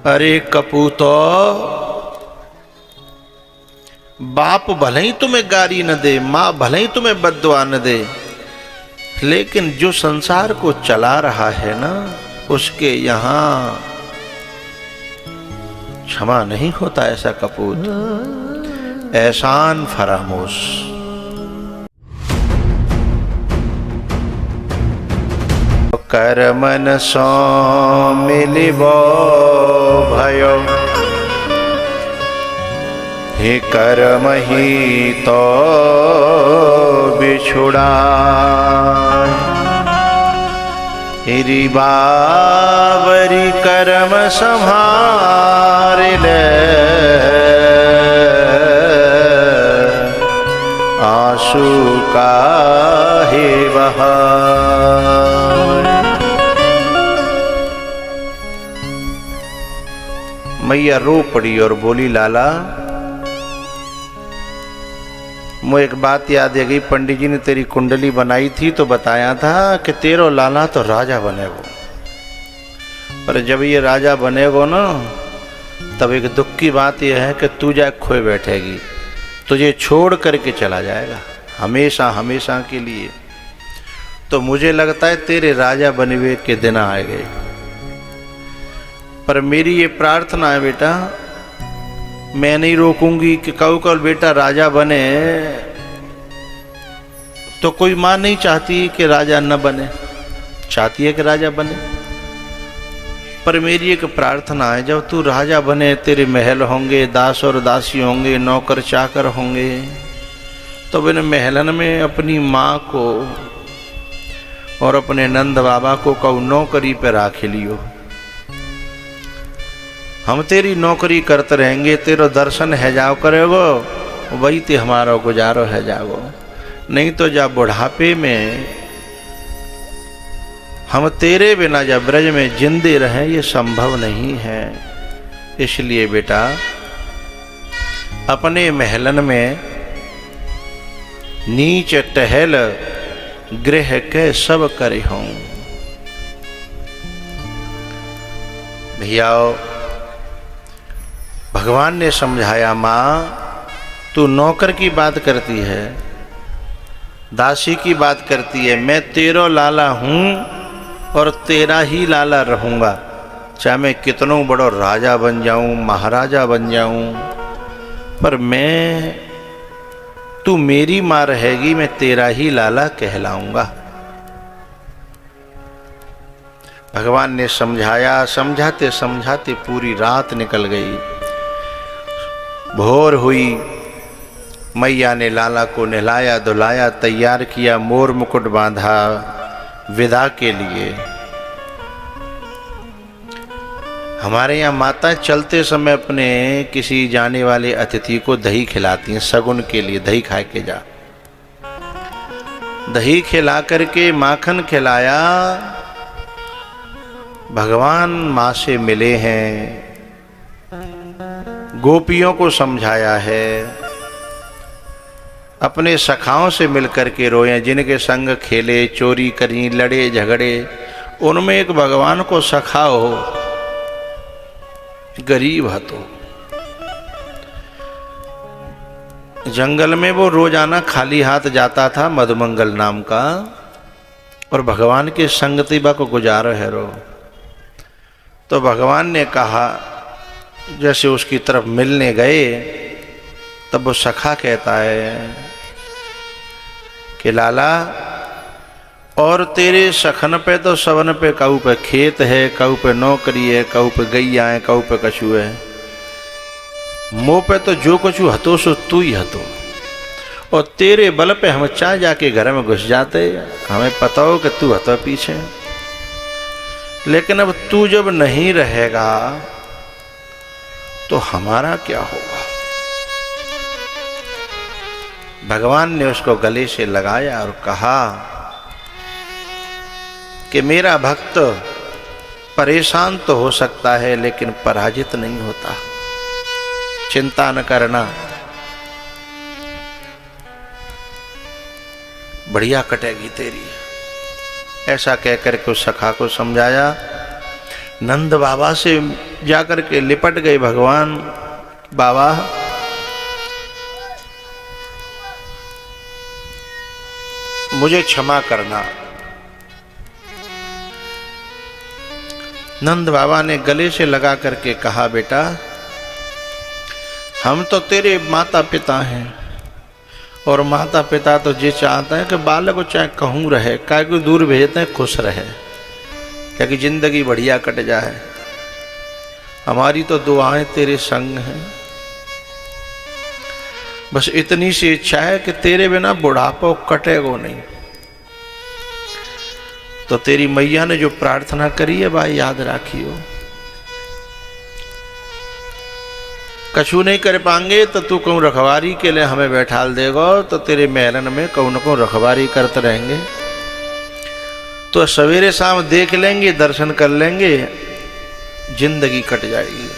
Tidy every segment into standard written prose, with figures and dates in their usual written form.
अरे कपूतो, बाप भले ही तुम्हें गाली न दे, माँ भले ही तुम्हें बद्दुआ न दे, लेकिन जो संसार को चला रहा है ना, उसके यहाँ क्षमा नहीं होता ऐसा कपूत। एहसान फरामोश। करमन सो मिलिबो भयो, हे कर्म ही तो बिछुड़ा। हिरी बावरी कर्म संभार ले, आंसू का ही बहार। मैया रो पड़ी और बोली, लाला मुझे एक बात याद आ गई। पंडित जी ने तेरी कुंडली बनाई थी तो बताया था कि तेरो लाला तो राजा बनेगो, पर जब ये राजा बनेगो ना, तब एक दुख की बात यह है कि तू जा खोए बैठेगी, तुझे छोड़ करके चला जाएगा हमेशा हमेशा के लिए। तो मुझे लगता है तेरे राजा बनवे के दिन आ गए। पर मेरी ये प्रार्थना है बेटा, मैं नहीं रोकूंगी कि कल बेटा राजा बने, तो कोई माँ नहीं चाहती कि राजा न बने, चाहती है कि राजा बने। पर मेरी एक प्रार्थना है, जब तू राजा बने, तेरे महल होंगे, दास और दासी होंगे, नौकर चाकर होंगे, तो इन महलन में अपनी माँ को और अपने नंद बाबा को कऊ नौकरी पे राख लियो। हम तेरी नौकरी करते रहेंगे, तेरो दर्शन है जाओ करेगो, वही ते हमारा गुजारो है जागो। नहीं तो जब बुढ़ापे में हम तेरे बिना जब ब्रज में जिंदे रहें, ये संभव नहीं है। इसलिए बेटा अपने महलन में नीच टहल गृह के सब करे हों। भैयाओ, भगवान ने समझाया, माँ तू नौकर की बात करती है, दासी की बात करती है, मैं तेरो लाला हूँ और तेरा ही लाला रहूँगा, चाहे मैं कितनों बड़ो राजा बन जाऊँ, महाराजा बन जाऊँ, पर मैं, तू मेरी माँ रहेगी, मैं तेरा ही लाला कहलाऊँगा। भगवान ने समझाया, समझाते समझाते पूरी रात निकल गई। भोर हुई, मैया ने लाला को नहलाया धुलाया, तैयार किया, मोर मुकुट बांधा विदा के लिए। हमारे यहाँ माता चलते समय अपने किसी जाने वाले अतिथि को दही खिलाती हैं, सगुन के लिए, दही खा के जा। दही खिला करके माखन खिलाया, भगवान माँ से मिले हैं, गोपियों को समझाया है, अपने सखाओं से मिलकर के रोए, जिनके संग खेले, चोरी करी, लड़े झगड़े, उनमें एक भगवान को सखा हो, गरीब है तो। जंगल में वो रोजाना खाली हाथ जाता था, मधुमंगल नाम का, और भगवान के संगतिबा को गुजारो है रो। तो भगवान ने कहा, जैसे उसकी तरफ मिलने गए, तब वो सखा कहता है कि लाला, और तेरे सखन पे तो सवन पे कऊ पे खेत है, कऊ पे नौकरी है, कऊ पे गैया है, कऊ पे कछू है, मुँह पे तो जो कछु हतो सो तू ही हतो, और तेरे बल पे हम चाह जाके घर में घुस जाते, हमें पता हो कि तू हतो पीछे। लेकिन अब तू जब नहीं रहेगा तो हमारा क्या होगा। भगवान ने उसको गले से लगाया और कहा कि मेरा भक्त परेशान तो हो सकता है, लेकिन पराजित नहीं होता, चिंता न करना, बढ़िया कटेगी तेरी। ऐसा कहकर के उस सखा को समझाया। नंद बाबा से जाकर के लिपट गए भगवान, बाबा मुझे क्षमा करना। नंद बाबा ने गले से लगा करके कहा, बेटा हम तो तेरे माता पिता हैं, और माता पिता तो ये चाहते हैं कि बालक को चाहे कहूँ रहे, काय को दूर भेजते हैं खुश रहे, क्या कि जिंदगी बढ़िया कट जाए। हमारी तो दुआएं तेरे संग हैं, बस इतनी सी इच्छा है कि तेरे बिना बुढ़ापा कटेगो नहीं। तो तेरी मैया ने जो प्रार्थना करी है भाई याद राखियो, कछु नहीं कर पाएंगे तो तू कहूँ रखवारी के लिए हमें बैठाल देगा, तो तेरे महलन में कहूँ न कहूँ रखवारी करते रहेंगे, तो सवेरे शाम देख लेंगे, दर्शन कर लेंगे, जिंदगी कट जाएगी।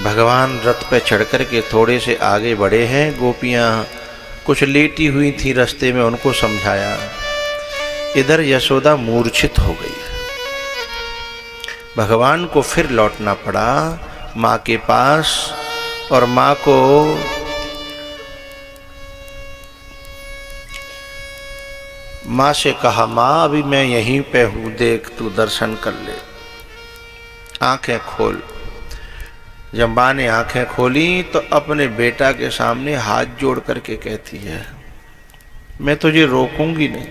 भगवान रथ पे चढ़ कर के थोड़े से आगे बढ़े हैं। गोपियां कुछ लेटी हुई थी रास्ते में, उनको समझाया। इधर यशोदा मूर्छित हो गई। भगवान को फिर लौटना पड़ा माँ के पास, और माँ को माँ से कहा, माँ अभी मैं यहीं पे हूँ, देख तू दर्शन कर ले, आंखें खोल। जब माँ ने आंखें खोली तो अपने बेटा के सामने हाथ जोड़ करके कहती है, मैं तुझे रोकूंगी नहीं,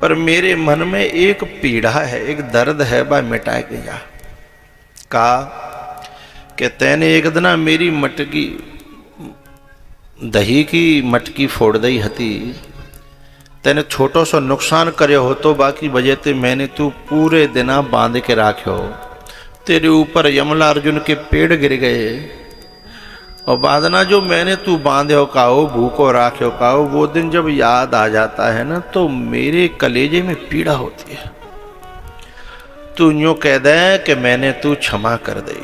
पर मेरे मन में एक पीड़ा है, एक दर्द है, वह मिटा के जा। कहा कि तैने एक दिन मेरी मटकी दही की मटकी फोड़ दी हती, तैने छोटो सो नुकसान करे हो, तो बाकी वजह ते मैंने तू पूरे दिना बांध के राख्यो। तेरे ऊपर यमला अर्जुन के पेड़ गिर गए, और बादना जो मैंने तू बांधे हो काओ, भूखो राख्यो काओ, वो दिन जब याद आ जाता है ना, तो मेरे कलेजे में पीड़ा होती है। तू यूं कह दे कि मैंने तू क्षमा कर दी,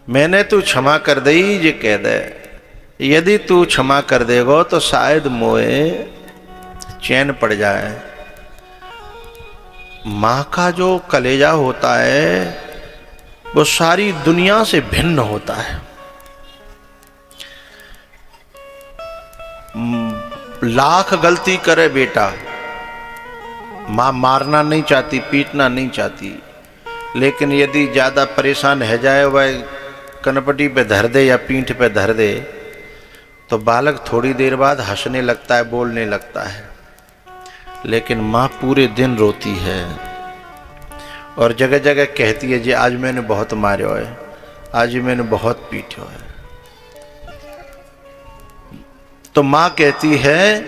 मैंने तू क्षमा कर दी, ये कह दे। यदि तू क्षमा कर देगो तो शायद मोए चैन पड़ जाए। माँ का जो कलेजा होता है वो सारी दुनिया से भिन्न होता है। लाख गलती करे बेटा, माँ मारना नहीं चाहती, पीटना नहीं चाहती, लेकिन यदि ज्यादा परेशान है जाए, वह कनपटी पे धर दे या पीठ पे धर दे, तो बालक थोड़ी देर बाद हंसने लगता है, बोलने लगता है। लेकिन माँ पूरे दिन रोती है और जगह जगह कहती है, जी आज मैंने बहुत मारे है, आज मैंने बहुत पीटे है। तो माँ कहती है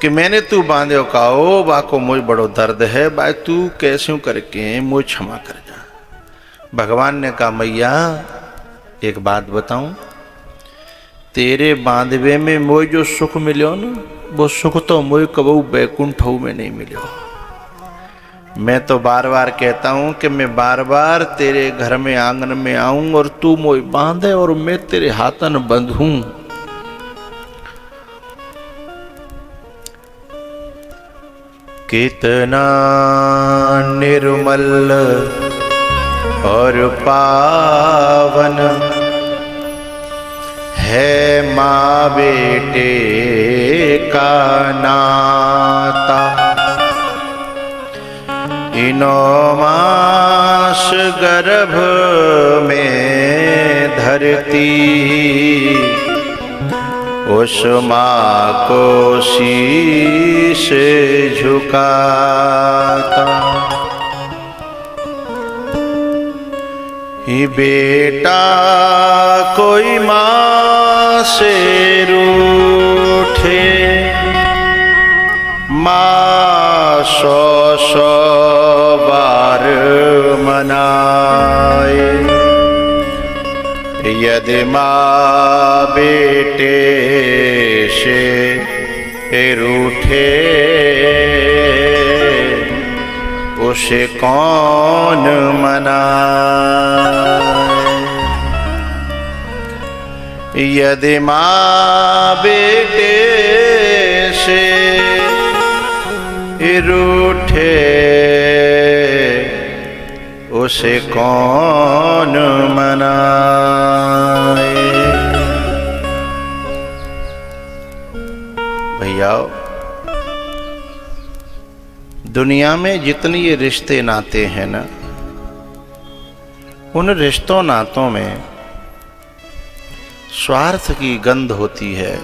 कि मैंने तू बांधे काओ, बाको मुझ बड़ो दर्द है, भाई तू कैसे करके मुझ क्षमा कर जा। भगवान ने कहा, मैया एक बात बताऊं, तेरे बांधवे में मोय जो सुख मिलो ना, वो सुख तो मोय कबू बैकुंठ में नहीं मिलो। मैं तो बार बार कहता हूं कि मैं बार बार तेरे घर में आंगन में आऊं और तू मोय बांधे और मैं तेरे हाथन बंधूं। कितना निर्मल और पावन है माँ बेटे का नाता, इनो मास गर्भ में धरती, उस माँ को शीश झुकाता। ही बेटा कोई माँ से रूठे, माँ सौ सौ बार मनाए। यदि माँ बेटे से रूठे, उसे कौन मनाए। यदि माँ बेटे से रूठे उसे कौन मनाए। भैया दुनिया में जितनी ये रिश्ते नाते हैं ना, उन रिश्तों नातों में स्वार्थ की गंध होती है,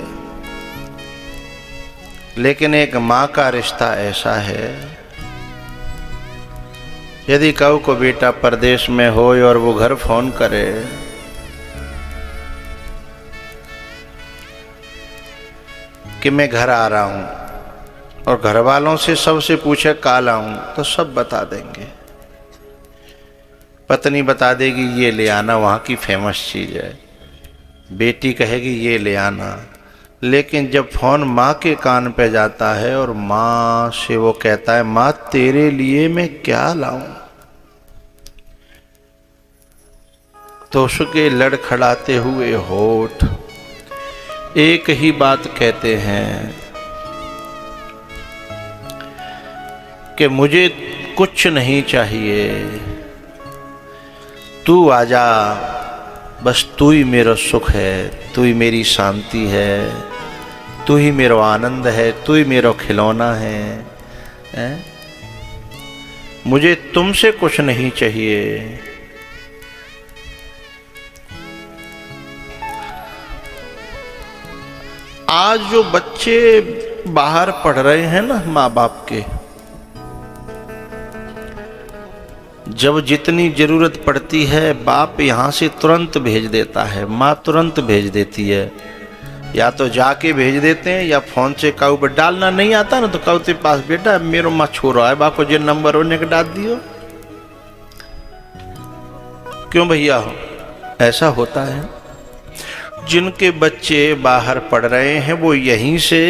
लेकिन एक माँ का रिश्ता ऐसा है, यदि कहो को बेटा परदेश में हो और वो घर फोन करे कि मैं घर आ रहा हूं, और घर वालों से सबसे पूछे काल आऊं, तो सब बता देंगे। पत्नी बता देगी ये ले आना, वहाँ की फेमस चीज है। बेटी कहेगी ये ले आना। लेकिन जब फोन माँ के कान पे जाता है और माँ से वो कहता है माँ तेरे लिए मैं क्या लाऊं, तो उसके लड़खड़ाते हुए होठ एक ही बात कहते हैं कि मुझे कुछ नहीं चाहिए, तू आजा, बस तू ही मेरा सुख है, तू ही मेरी शांति है, तू ही मेरा आनंद है, तू ही मेरा खिलौना है, मुझे तुमसे कुछ नहीं चाहिए। आज जो बच्चे बाहर पढ़ रहे हैं ना माँ बाप के, जब जितनी जरूरत पड़ती है बाप यहाँ से तुरंत भेज देता है, माँ तुरंत भेज देती है। या तो जाके भेज देते हैं या फोन से काऊ पर डालना नहीं आता ना, तो काऊ तेरे पास बेटा मेरो माँ छो रहा है, बाप जो नंबर होने के डाल दियो। क्यों भैया हो ऐसा होता है? जिनके बच्चे बाहर पढ़ रहे हैं वो यहीं से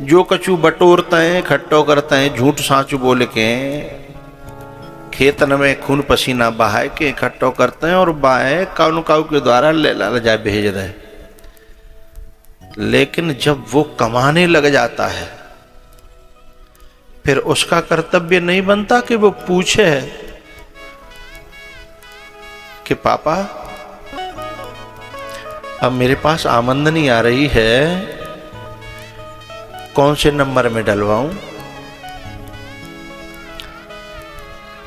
जो कछु बटोरते हैं, खट्टो करते हैं, झूठ साँच बोल के, खेतन में खून पसीना बहा के इकट्ठो करते हैं और बाएं काऊ काऊ के द्वारा ले जा भेज रहे। लेकिन जब वो कमाने लग जाता है फिर उसका कर्तव्य नहीं बनता कि वो पूछे कि पापा अब मेरे पास आमदनी आ रही है, कौन से नंबर में डलवाऊं?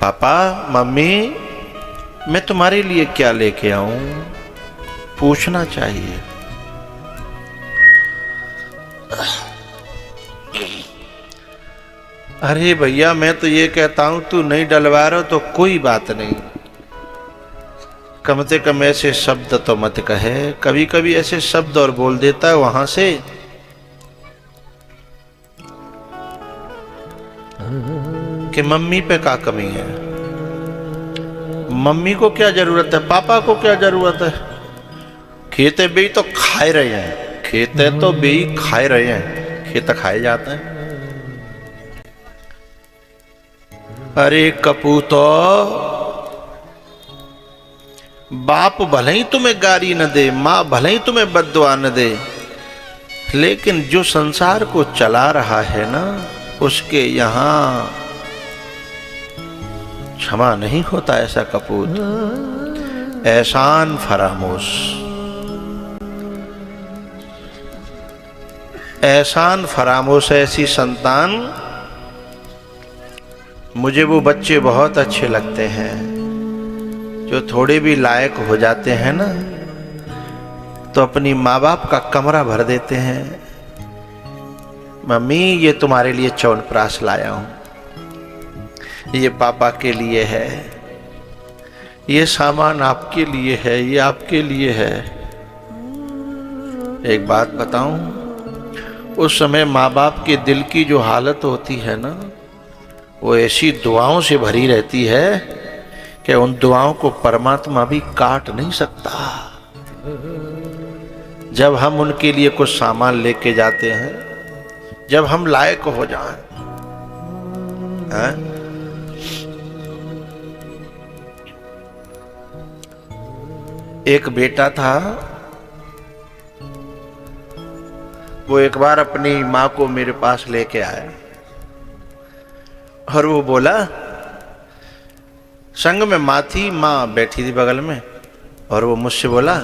पापा मम्मी मैं तुम्हारे लिए क्या लेके आऊं? पूछना चाहिए। अरे भैया मैं तो ये कहता हूं तू नहीं डलवा रहा तो कोई बात नहीं, कम से कम ऐसे शब्द तो मत कहे। कभी कभी ऐसे शब्द और बोल देता है वहां से कि मम्मी पे क्या कमी है, मम्मी को क्या जरूरत है, पापा को क्या जरूरत है, खेते भी तो खाए रहे हैं, खेते तो भी खाए रहे हैं, खेत खाए जाते हैं। अरे कपूतो, बाप भले ही तुम्हें गाली न दे, माँ भले ही तुम्हें बद्दुआ न दे, लेकिन जो संसार को चला रहा है ना उसके यहां क्षमा नहीं होता ऐसा कपूत। एहसान फरामोश, एहसान फरामोश ऐसी संतान, मुझे वो बच्चे बहुत अच्छे लगते हैं जो थोड़े भी लायक हो जाते हैं ना तो अपनी माँ बाप का कमरा भर देते हैं। मम्मी ये तुम्हारे लिए च्यवनप्राश लाया हूं, ये पापा के लिए है, ये सामान आपके लिए है, ये आपके लिए है। एक बात बताऊं, उस समय माँ बाप के दिल की जो हालत होती है ना वो ऐसी दुआओं से भरी रहती है कि उन दुआओं को परमात्मा भी काट नहीं सकता। जब हम उनके लिए कुछ सामान लेके जाते हैं, जब हम लायक हो जाएं, एक बेटा था, वो एक बार अपनी माँ को मेरे पास लेके आया और वो बोला, संग में माँ थी, माँ बैठी थी बगल में, और वो मुझसे बोला,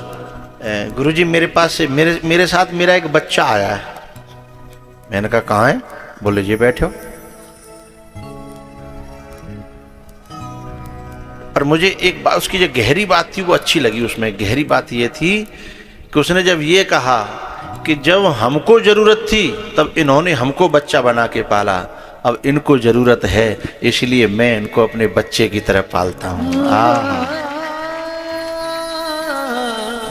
गुरुजी मेरे पास से मेरे साथ मेरा एक बच्चा आया है। मैंने कहा कहाँ है? बोले जी बैठो। और मुझे एक बात, उसकी जो गहरी बात थी वो अच्छी लगी। उसमें गहरी बात ये थी कि उसने जब ये कहा कि जब हमको जरूरत थी तब इन्होंने हमको बच्चा बना के पाला, अब इनको जरूरत है इसलिए मैं इनको अपने बच्चे की तरह पालता हूँ।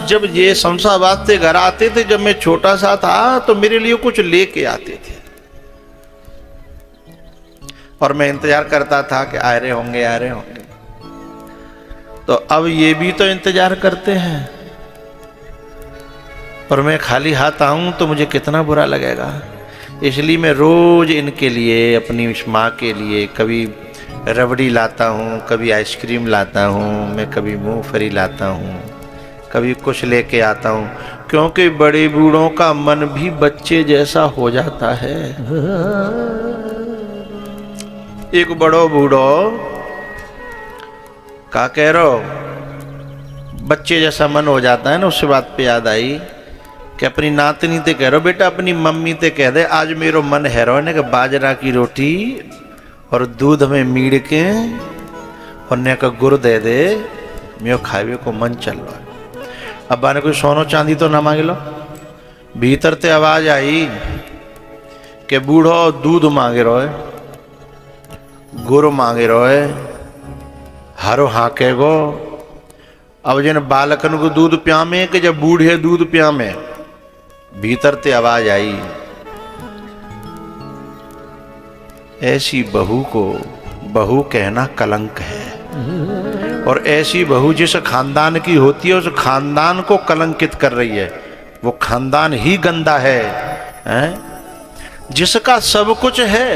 जब ये शमशाबाद से घर आते थे, जब मैं छोटा सा था, तो मेरे लिए कुछ लेके आते थे और मैं इंतजार करता था कि आ रहे होंगे आ रहे होंगे। तो अब ये भी तो इंतजार करते हैं और मैं खाली हाथ आऊं तो मुझे कितना बुरा लगेगा। इसलिए मैं रोज इनके लिए, अपनी इस माँ के लिए, कभी रबड़ी लाता हूँ, कभी आइसक्रीम लाता हूँ, मैं कभी मूंगफली लाता हूँ, कभी कुछ लेके आता हूँ, क्योंकि बड़े बूढ़ों का मन भी बच्चे जैसा हो जाता है। एक बड़ो बूढ़ो का कह रहो, बच्चे जैसा मन हो जाता है ना। उससे बात पे याद आई कि अपनी नातनी ते कह रहो, बेटा अपनी मम्मी ते कह दे आज मेरो मन है रो ने कि बाजरा की रोटी और दूध में मीड़ के और ने का गुड़ दे दे, मेरो खावे को मन चल रहा है। अब्बा ने कोई सोनो चांदी तो ना मांग लो। भीतर ते आवाज आई कि बूढ़ो दूध मांगे रोए, गुड़ मांगे रोए, हारो हाके गो। अब जिन बालकन को दूध प्यामे कि जब बूढ़े दूध प्यामे। भीतर ते आवाज आई, ऐसी बहू को बहू कहना कलंक है, और ऐसी बहू जिस खानदान की होती है उस खानदान को कलंकित कर रही है। वो खानदान ही गंदा है, जिसका सब कुछ है।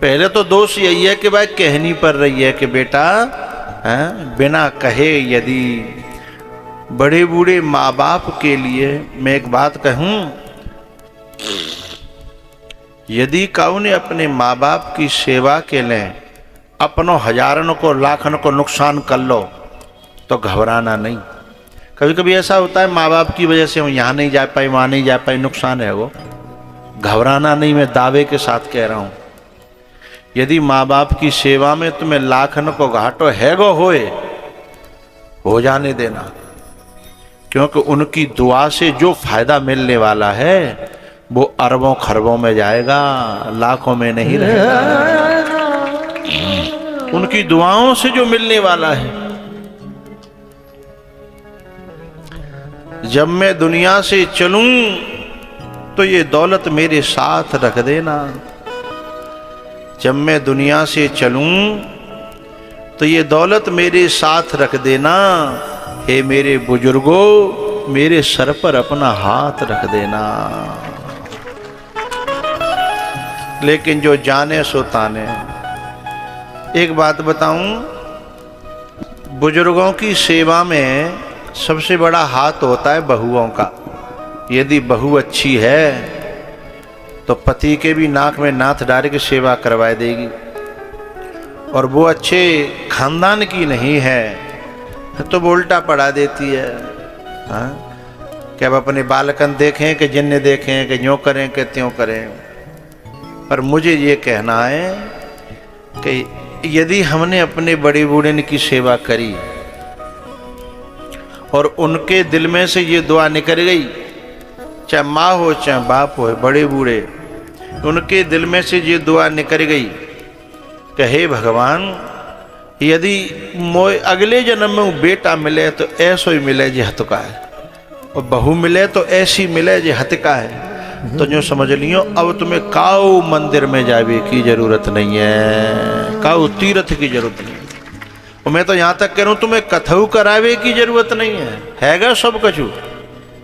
पहले तो दोष यही है कि भाई कहनी पड़ रही है कि बेटा बिना कहे, यदि बड़े बूढ़े माँ बाप के लिए मैं एक बात कहूं, यदि कौन ने अपने माँ बाप की सेवा के लिए अपनों हजारन को लाखन को नुकसान कर लो तो घबराना नहीं। कभी कभी ऐसा होता है माँ बाप की वजह से हम यहाँ नहीं जा पाए, वहाँ नहीं जा पाए, नुकसान है वो। घबराना नहीं, मैं दावे के साथ कह रहा हूँ। यदि माँ बाप की सेवा में तुम्हें लाखन को घाटो हैगो होए, हो जाने देना, क्योंकि उनकी दुआ से जो फायदा मिलने वाला है वो अरबों खरबों में जाएगा, लाखों में नहीं रहेगा। उनकी दुआओं से जो मिलने वाला है। जब मैं दुनिया से चलूं तो ये दौलत मेरे साथ रख देना। जब मैं दुनिया से चलूं तो ये दौलत मेरे साथ रख देना। हे मेरे बुजुर्गों, मेरे सर पर अपना हाथ रख देना। लेकिन जो जाने सो ताने। एक बात बताऊं, बुजुर्गों की सेवा में सबसे बड़ा हाथ होता है बहुओं का। यदि बहू अच्छी है तो पति के भी नाक में नाथ डाल के सेवा करवा देगी, और वो अच्छे खानदान की नहीं है तो वो उल्टा पड़ा देती है। कि अब अपने बालकन देखें कि जिन्हें देखें कि यूँ करें कि त्यों करें। पर मुझे ये कहना है कि यदि हमने अपने बड़े बूढ़े की सेवा करी और उनके दिल में से ये दुआ निकल गई, चाहे माँ हो चाहे बाप हो, बड़े बूढ़े, उनके दिल में से ये दुआ निकल गई कि हे भगवान, यदि मोए अगले जन्म में बेटा मिले तो ऐसो ही मिले जे हत का है, और बहू मिले तो ऐसी मिले जे हत का है। तो जो समझ लियो अब तुम्हें काऊ मंदिर में जावे की जरूरत नहीं है, काऊ तीर्थ की जरूरत नहीं है। और मैं तो यहाँ तक कह रहा हूँ तुम्हें कथऊ करावे की जरूरत नहीं हैगा सब कछु।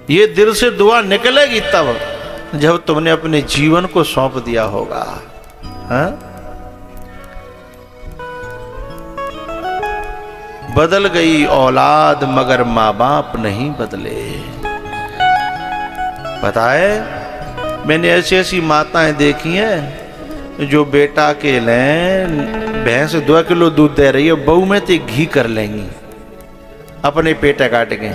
ये दिल से दुआ निकलेगी तब जब तुमने अपने जीवन को सौंप दिया होगा। हाँ? बदल गई औलाद मगर माँ बाप नहीं बदले। पता है मैंने ऐसी ऐसी माताएं देखी हैं जो बेटा के लें भैंस 2 किलो दूध दे रही है, बहू में तो घी कर लेंगी अपने पेटा काट के,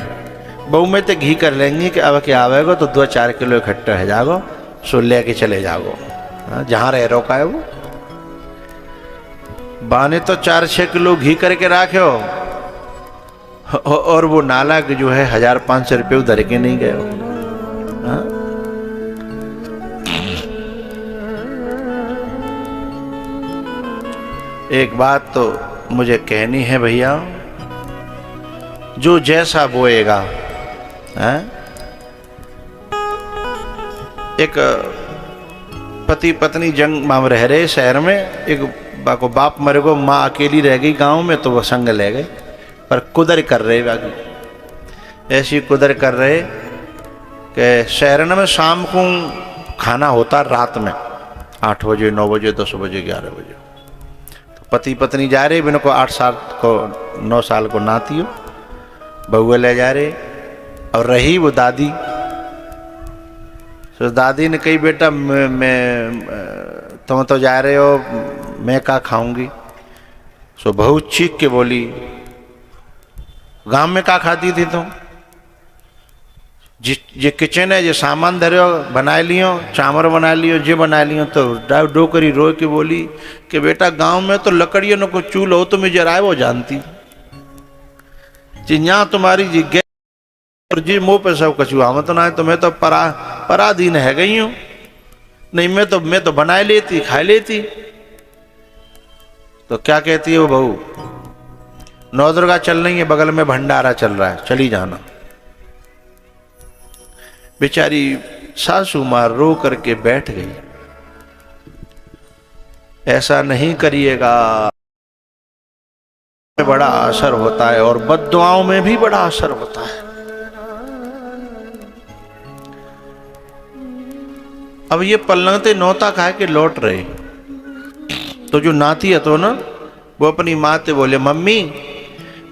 बहू में तो घी कर लेंगी कि अब क्या आवेगा तो 2-4 किलो इकट्ठा है जागो, सो ले के चले जागो जहाँ रह रो का है वो। बाने तो 4-6 किलो घी करके राखे हो और वो नाला के जो है 1,500 रुपये उधर के नहीं गए हो। एक बात तो मुझे कहनी है भैया, जो जैसा बोएगा है? एक पति पत्नी जंग माम रह रहे शहर में, एक बाको बाप मरे को, माँ अकेली रह गई गांव में तो वो संग ले गए, पर कुदर कर रहे बाकी ऐसी कुदर कर रहे कि शहर में शाम को खाना होता रात में 8 बजे 9 बजे 10 बजे 11 बजे, तो पति पत्नी जा रहे, बिन को 8 साल को 9 साल को नाती हो, बहुए ले जा रहे, और रही वो दादी। तो दादी ने कही बेटा मैं तुम तो जा रहे हो, मैं क्या खाऊंगी? सो बहू चीख के बोली गांव में क्या खाती थी तुम? जे किचन है, जे सामान धरे हो बना लियो, चावल बना लियो, जे बना लियो। तो डोकरी रो के बोली कि बेटा गांव में तो लकड़ियों न को चूल्हा हो तो मैं जराए वो जानती, यहाँ तुम्हारी जी गैस और जी मुँह पे सब कछुआ मत ना है, तो मैं तो पराधीन है गई हूँ, नहीं मैं तो बनाए लेती खा लेती। तो क्या कहती है वो बहू, नवदुर्गा चल रही है, बगल में भंडारा चल रहा है, चली जाना। बेचारी सासू माँ रो करके बैठ गई। ऐसा नहीं करिएगा, बड़ा असर होता है और बद्दुआओं में भी बड़ा असर होता है। अब ये पलंगते नौता खा के लौट रहे, तो जो नाती है तो ना वो अपनी माँ से बोले मम्मी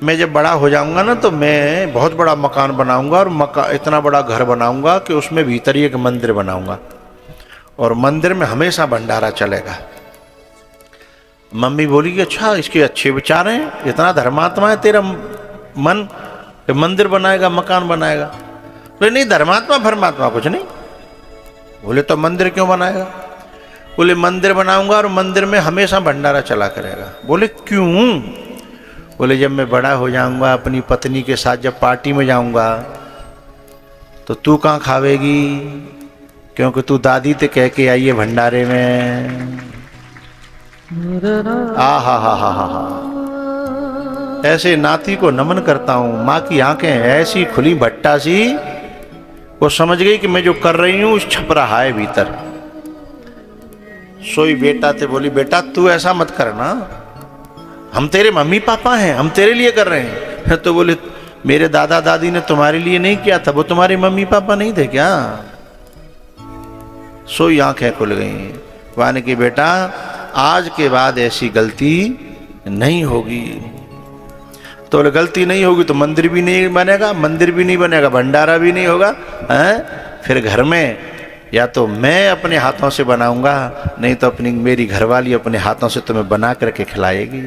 मैं जब बड़ा हो जाऊंगा ना तो मैं बहुत बड़ा मकान बनाऊंगा और इतना बड़ा घर बनाऊंगा कि उसमें भीतर एक मंदिर बनाऊंगा और मंदिर में हमेशा भंडारा चलेगा। मम्मी बोली कि अच्छा इसके अच्छे विचार हैं, इतना धर्मात्मा है तेरा मन, मंदिर बनाएगा मकान बनाएगा। बोले नहीं धर्मात्मा फरमात्मा कुछ नहीं। बोले तो मंदिर क्यों बनाएगा? बोले मंदिर बनाऊंगा और मंदिर में हमेशा भंडारा चला करेगा। बोले क्यों? बोले जब मैं बड़ा हो जाऊंगा अपनी पत्नी के साथ जब पार्टी में जाऊंगा तो तू कहाँ खावेगी, क्योंकि तू दादी ते कह के आई है भंडारे में। हा ऐसे नाती को नमन करता हूँ। माँ की आंखें ऐसी खुली भट्टा सी, वो समझ गई कि मैं जो कर रही हूँ उस छप रहा है भीतर। सोई बेटा ते बोली बेटा तू ऐसा मत करना, हम तेरे मम्मी पापा हैं, हम तेरे लिए कर रहे हैं। तो बोले मेरे दादा दादी ने तुम्हारे लिए नहीं किया था, वो तुम्हारे मम्मी पापा नहीं थे क्या? सोई आंखें खुल गई। वाने की बेटा आज के बाद ऐसी गलती नहीं होगी। तो गलती नहीं होगी तो मंदिर भी नहीं बनेगा, मंदिर भी नहीं बनेगा, भंडारा भी नहीं होगा हैं? फिर घर में या तो मैं अपने हाथों से बनाऊंगा, नहीं तो अपनी मेरी घरवाली अपने हाथों से तुम्हें बना करके खिलाएगी।